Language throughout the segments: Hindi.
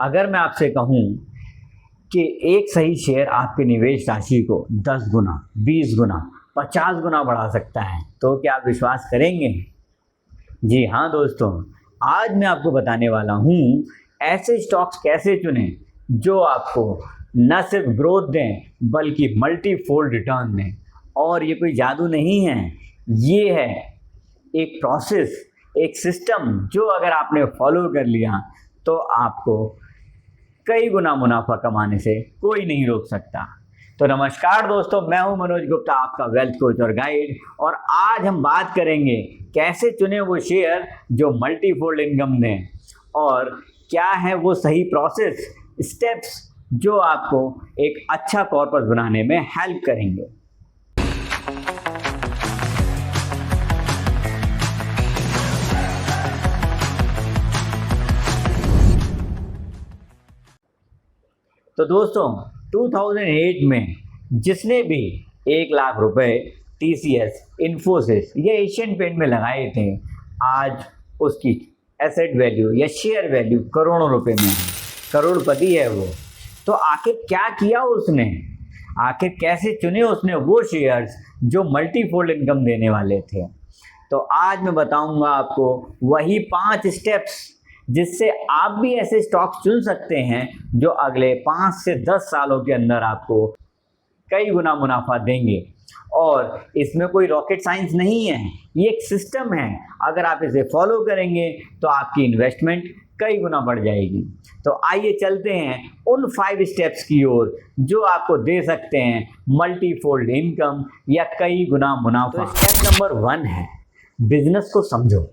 अगर मैं आपसे कहूँ कि एक सही शेयर आपके निवेश राशि को 10 गुना, 20 गुना, 50 गुना बढ़ा सकता है, तो क्या आप विश्वास करेंगे? जी हाँ दोस्तों, आज मैं आपको बताने वाला हूँ ऐसे स्टॉक्स कैसे चुनें जो आपको न सिर्फ ग्रोथ दें बल्कि मल्टीफोल्ड रिटर्न दें। और ये कोई जादू नहीं है, ये है एक प्रोसेस, एक सिस्टम जो अगर आपने फॉलो कर लिया तो आपको कई गुना मुनाफा कमाने से कोई नहीं रोक सकता। तो नमस्कार दोस्तों, मैं हूं मनोज गुप्ता, आपका वेल्थ कोच और गाइड। और आज हम बात करेंगे कैसे चुने वो शेयर जो मल्टीफोल्ड इनकम दें और क्या है वो सही प्रोसेस, स्टेप्स जो आपको एक अच्छा कॉर्पस बनाने में हेल्प करेंगे। तो दोस्तों 2008 में जिसने भी 1 लाख रुपए TCS, इन्फोसिस या एशियन पेंट में लगाए थे, आज उसकी एसेट वैल्यू या शेयर वैल्यू करोड़ों रुपए में है, करोड़पति है वो। तो आखिर क्या किया उसने, आखिर कैसे चुने उसने वो शेयर्स जो मल्टीफोल्ड इनकम देने वाले थे? तो आज मैं बताऊंगा आपको वही 5 स्टेप्स जिससे आप भी ऐसे स्टॉक्स चुन सकते हैं जो अगले 5 से 10 सालों के अंदर आपको कई गुना मुनाफा देंगे। और इसमें कोई रॉकेट साइंस नहीं है, ये एक सिस्टम है। अगर आप इसे फॉलो करेंगे तो आपकी इन्वेस्टमेंट कई गुना बढ़ जाएगी। तो आइए चलते हैं उन 5 स्टेप्स की ओर जो आपको दे सकते हैं मल्टीफोल्ड इनकम या कई गुना मुनाफा। तो स्टेप नंबर 1 है बिजनेस को समझो।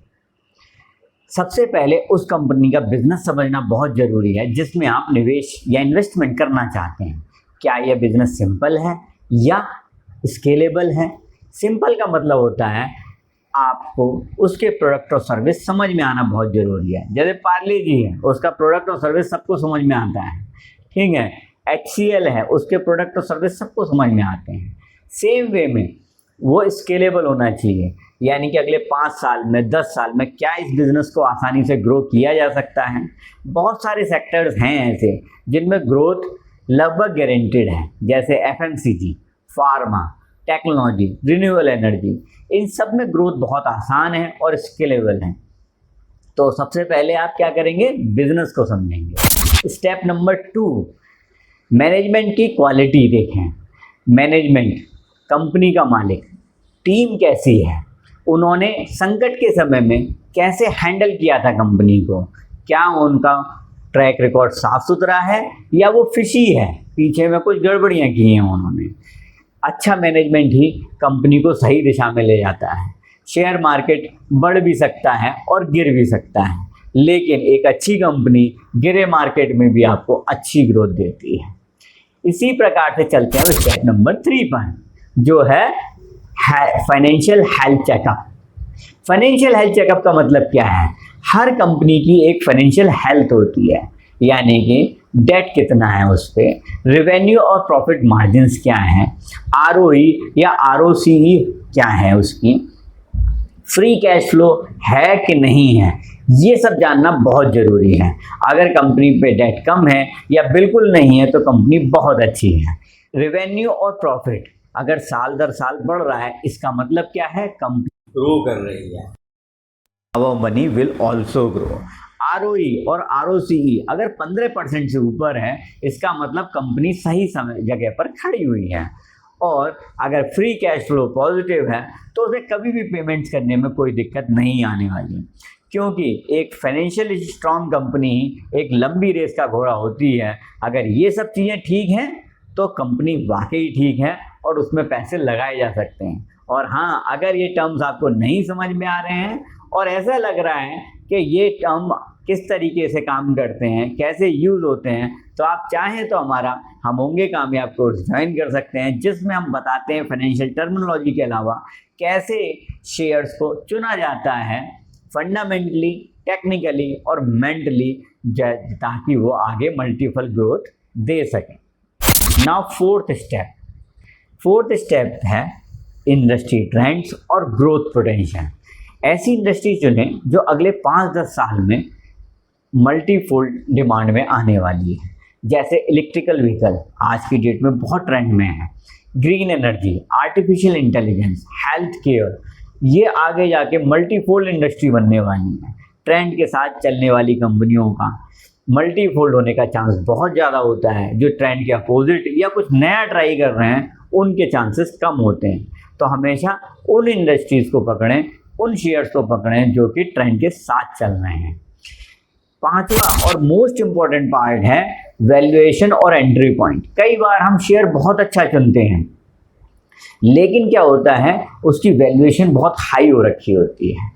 सबसे पहले उस कंपनी का बिजनेस समझना बहुत ज़रूरी है जिसमें आप निवेश या इन्वेस्टमेंट करना चाहते हैं। क्या यह बिजनेस सिंपल है या स्केलेबल है? सिंपल का मतलब होता है आपको उसके प्रोडक्ट और सर्विस समझ में आना बहुत ज़रूरी है। जैसे पार्ले जी है, उसका प्रोडक्ट और सर्विस सबको समझ में आता है, ठीक है। HCL है, उसके प्रोडक्ट और सर्विस सबको समझ में आते हैं। सेम वे में वो स्केलेबल होना चाहिए, यानी कि अगले 5 साल में, 10 साल में क्या इस बिज़नेस को आसानी से ग्रो किया जा सकता है। बहुत सारे सेक्टर्स हैं ऐसे जिनमें ग्रोथ लगभग गारंटेड है, जैसे FMCG, pharma, technology, renewable energy. इन सब में ग्रोथ बहुत आसान है और स्केलेबल है। तो सबसे पहले आप क्या करेंगे, बिजनेस को समझेंगे। स्टेप नंबर 2, मैनेजमेंट की क्वालिटी देखें। मैनेजमेंट, कंपनी का मालिक, टीम कैसी है, उन्होंने संकट के समय में कैसे हैंडल किया था कंपनी को, क्या उनका ट्रैक रिकॉर्ड साफ सुथरा है या वो फिशी है, पीछे में कुछ गड़बड़ियाँ की हैं उन्होंने। अच्छा मैनेजमेंट ही कंपनी को सही दिशा में ले जाता है। शेयर मार्केट बढ़ भी सकता है और गिर भी सकता है, लेकिन एक अच्छी कंपनी गिरे मार्केट में भी आपको अच्छी ग्रोथ देती है। इसी प्रकार से चलते हैं स्टेप नंबर 3 पर, जो है financial health checkup. Financial health checkup का मतलब क्या है? हर कंपनी की एक फाइनेंशियल हेल्थ होती है, यानी कि डेट कितना है उस पर, रेवेन्यू और प्रॉफिट मार्जिन्स क्या हैं, ROE या ROCE क्या है उसकी, फ्री कैश फ्लो है कि नहीं है, ये सब जानना बहुत ज़रूरी है। अगर कंपनी पे डेट कम है या बिल्कुल नहीं है तो कंपनी बहुत अच्छी है। रेवेन्यू और प्रॉफिट अगर साल दर साल बढ़ रहा है, इसका मतलब क्या है, कंपनी ग्रो कर रही है। Our money will also grow. ROE और ROCE अगर 15% से ऊपर है, इसका मतलब कंपनी सही समय जगह पर खड़ी हुई है। और अगर फ्री कैश फ्लो पॉजिटिव है तो उसे कभी भी पेमेंट्स करने में कोई दिक्कत नहीं आने वाली, क्योंकि एक फाइनेंशियली स्ट्रॉन्ग कंपनी एक लंबी रेस का घोड़ा होती है। अगर ये सब चीज़ें ठीक हैं तो कंपनी वाकई ठीक है और उसमें पैसे लगाए जा सकते हैं। और हाँ, अगर ये टर्म्स आपको नहीं समझ में आ रहे हैं और ऐसा लग रहा है कि ये टर्म किस तरीके से काम करते हैं, कैसे यूज़ होते हैं, तो आप चाहें तो हमारा हम होंगे कामयाब कोर्स ज्वाइन कर सकते हैं, जिसमें हम बताते हैं फाइनेंशियल टर्मिनोलॉजी के अलावा कैसे शेयर्स को चुना जाता है फंडामेंटली, टेक्निकली और मेंटली, ताकि वो आगे मल्टीपल ग्रोथ दे सकें। नाउ फोर्थ स्टेप है इंडस्ट्री ट्रेंड्स और ग्रोथ पोटेंशियल। ऐसी इंडस्ट्री चुनें जो अगले 5-10 साल में मल्टीफोल्ड डिमांड में आने वाली है। जैसे इलेक्ट्रिकल व्हीकल आज की डेट में बहुत ट्रेंड में है, green energy, artificial intelligence, health care, ये आगे जाके मल्टीफोल्ड इंडस्ट्री बनने वाली है। ट्रेंड के साथ चलने वाली कंपनियों का मल्टीफोल्ड होने का चांस बहुत ज़्यादा होता है। जो ट्रेंड के अपोजिट या कुछ नया ट्राई कर रहे हैं उनके चांसेस कम होते हैं। तो हमेशा उन इंडस्ट्रीज़ को पकड़ें, उन शेयर्स को पकड़ें जो कि ट्रेंड के साथ चल रहे हैं। पांचवा और मोस्ट इम्पॉर्टेंट पार्ट है वैल्यूएशन और एंट्री पॉइंट। कई बार हम शेयर बहुत अच्छा चुनते हैं, लेकिन क्या होता है उसकी वैल्यूएशन बहुत हाई हो रखी होती है।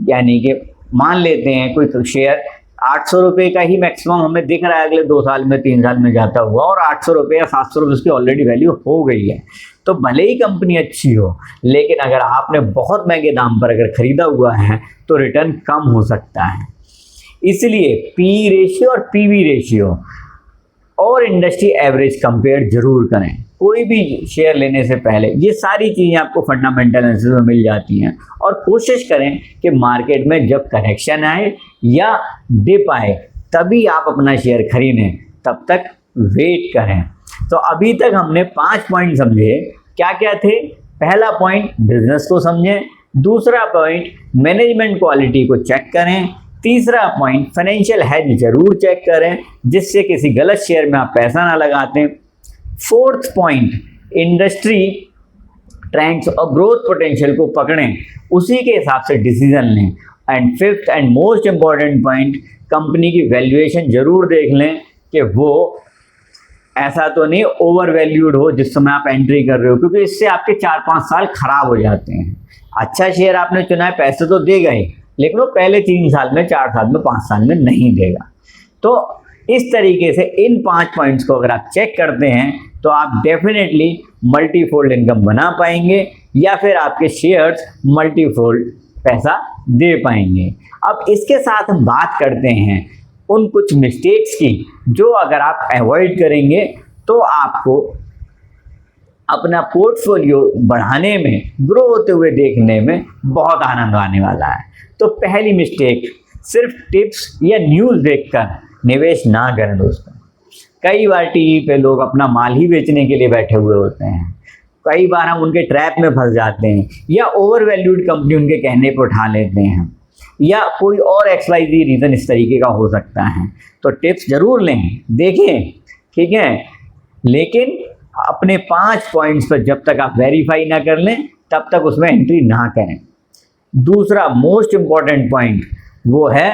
यानी कि मान लेते हैं कोई शेयर 800 रुपये का ही मैक्सिमम हमें दिख रहा है अगले 2 साल में 3 साल में जाता हुआ, और 800 रुपये या 700 रुपये उसकी ऑलरेडी वैल्यू हो गई है। तो भले ही कंपनी अच्छी हो, लेकिन अगर आपने बहुत महंगे दाम पर अगर ख़रीदा हुआ है तो रिटर्न कम हो सकता है। इसलिए पी रेशियो और पीवी रेशियो और इंडस्ट्री एवरेज कंपेयर जरूर करें कोई भी शेयर लेने से पहले। ये सारी चीज़ें आपको फंडामेंटल एनालिसिस में मिल जाती हैं। और कोशिश करें कि मार्केट में जब करेक्शन आए या डिप आए तभी आप अपना शेयर खरीदें, तब तक वेट करें। तो अभी तक हमने 5 पॉइंट समझे। क्या क्या थे? पहला पॉइंट बिजनेस को समझें, दूसरा पॉइंट मैनेजमेंट क्वालिटी को चेक करें, तीसरा पॉइंट फाइनेंशियल हेज जरूर चेक करें जिससे किसी गलत शेयर में आप पैसा ना लगाते। फोर्थ पॉइंट इंडस्ट्री ट्रेंड्स और ग्रोथ पोटेंशियल को पकड़ें, उसी के हिसाब से डिसीजन लें। And fifth and most important point, company की वैल्यूएशन जरूर देख लें कि वो ऐसा तो नहीं ओवर वैल्यूड हो जिस समय आप एंट्री कर रहे हो, क्योंकि इससे आपके 4-5 साल खराब हो जाते हैं। अच्छा शेयर आपने चुना है, पैसे तो देगा ही, लेकिन वो पहले 3 साल में, 4 साल में, 5 साल में नहीं देगा। तो इस तरीके से इन 5 पॉइंट्स को अगर आप चेक करते हैं तो आप डेफिनेटली मल्टीफोल्ड इनकम बना पाएंगे या फिर आपके शेयर्स मल्टीफोल्ड पैसा दे पाएंगे। अब इसके साथ हम बात करते हैं उन कुछ मिस्टेक्स की जो अगर आप अवॉइड करेंगे तो आपको अपना पोर्टफोलियो बढ़ाने में, ग्रो होते हुए देखने में बहुत आनंद आने वाला है। तो पहली मिस्टेक, सिर्फ टिप्स या न्यूज़ देखकर निवेश ना करें दोस्तों। कई बार टीवी पे लोग अपना माल ही बेचने के लिए बैठे हुए होते हैं। कई बार हम उनके ट्रैप में फंस जाते हैं या ओवर वैल्यूड कंपनी उनके कहने पर उठा लेते हैं, या कोई और XYZ रीज़न इस तरीके का हो सकता है। तो टिप्स ज़रूर लें, देखें, ठीक है, लेकिन अपने 5 पॉइंट्स पर जब तक आप वेरीफाई ना कर लें तब तक उसमें एंट्री ना करें। दूसरा मोस्ट इम्पॉर्टेंट पॉइंट वो है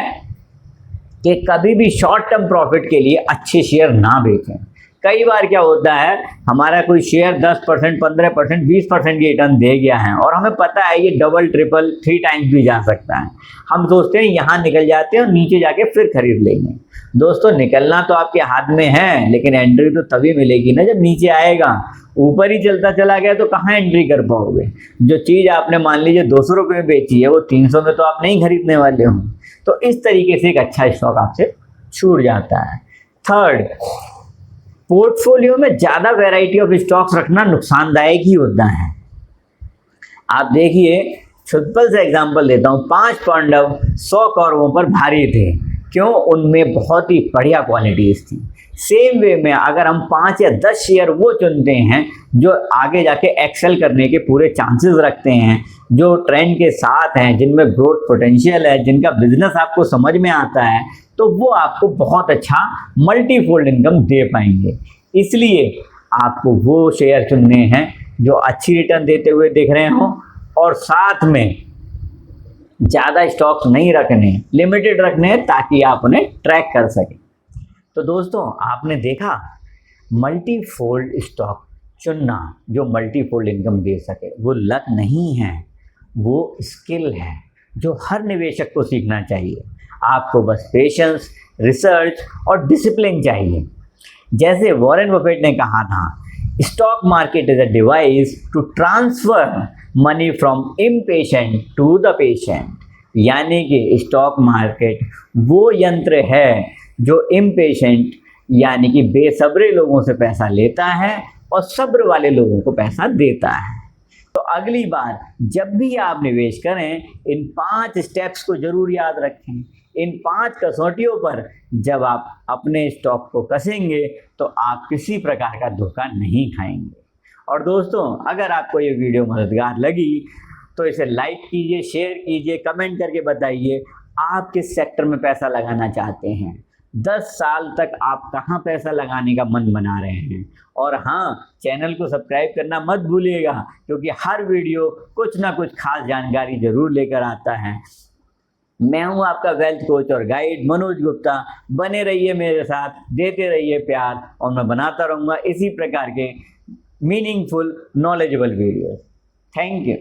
कि कभी भी शॉर्ट टर्म प्रॉफिट के लिए अच्छे शेयर ना बेचें। कई बार क्या होता है, हमारा कोई शेयर 10%, 15%, 20% की रिटर्न दे गया है और हमें पता है ये डबल, ट्रिपल, 3 टाइम्स भी जा सकता है। हम सोचते हैं यहाँ निकल जाते हैं और नीचे जाके फिर खरीद लेंगे। दोस्तों, निकलना तो आपके हाथ में है, लेकिन एंट्री तो तभी मिलेगी ना जब नीचे आएगा। ऊपर ही चलता चला गया तो कहाँ एंट्री कर पाओगे। जो चीज़ आपने मान लीजिए 200 रुपये में बेची है वो 300 में तो आप नहीं खरीदने वाले हो। तो इस तरीके से एक अच्छा स्टॉक आपसे छूट जाता है। थर्ड, पोर्टफोलियो में ज़्यादा वैरायटी ऑफ स्टॉक्स रखना नुकसानदायक ही होता है। आप देखिए, सिंपल से एग्जांपल देता हूँ, 5 पांडव 100 कौरवों पर भारी थे। क्यों? उनमें बहुत ही बढ़िया क्वालिटीज़ थी। सेम वे में अगर हम 5 या 10 शेयर वो चुनते हैं जो आगे जाके एक्सेल करने के पूरे चांसेस रखते हैं, जो ट्रेंड के साथ हैं, जिनमें ग्रोथ पोटेंशियल है, जिनका बिजनेस आपको समझ में आता है, तो वो आपको बहुत अच्छा मल्टीफोल्ड इनकम दे पाएंगे। इसलिए आपको वो शेयर चुनने हैं जो अच्छी रिटर्न देते हुए दिख रहे हों, और साथ में ज़्यादा स्टॉक्स नहीं रखने, लिमिटेड रखने हैं ताकि आप उन्हें ट्रैक कर सकें। तो दोस्तों, आपने देखा मल्टीफोल्ड स्टॉक चुनना जो मल्टीफोल्ड इनकम दे सके, वो लक नहीं है, वो स्किल है जो हर निवेशक को सीखना चाहिए। आपको बस पेशेंस, रिसर्च और डिसिप्लिन चाहिए। जैसे वॉरेन बफेट ने कहा था, stock market is a device to transfer money from impatient to the patient. यानी कि स्टॉक मार्केट वो यंत्र है जो इम्पेशेंट यानी कि बेसब्रे लोगों से पैसा लेता है और सब्र वाले लोगों को पैसा देता है। तो अगली बार जब भी आप निवेश करें, इन 5 स्टेप्स को जरूर याद रखें। इन 5 कसौटियों पर जब आप अपने स्टॉक को कसेंगे तो आप किसी प्रकार का धोखा नहीं खाएंगे। और दोस्तों, अगर आपको ये वीडियो मददगार लगी तो इसे लाइक कीजिए, शेयर कीजिए, कमेंट करके बताइए आप किस सेक्टर में पैसा लगाना चाहते हैं। 10 साल तक आप कहाँ पैसा लगाने का मन बना रहे हैं। और हाँ, चैनल को सब्सक्राइब करना मत भूलिएगा, क्योंकि हर वीडियो कुछ ना कुछ खास जानकारी जरूर लेकर आता है। मैं हूं आपका वेल्थ कोच और गाइड मनोज गुप्ता। बने रहिए मेरे साथ, देते रहिए प्यार, और मैं बनाता रहूँगा इसी प्रकार के meaningful knowledgeable videos. Thank you.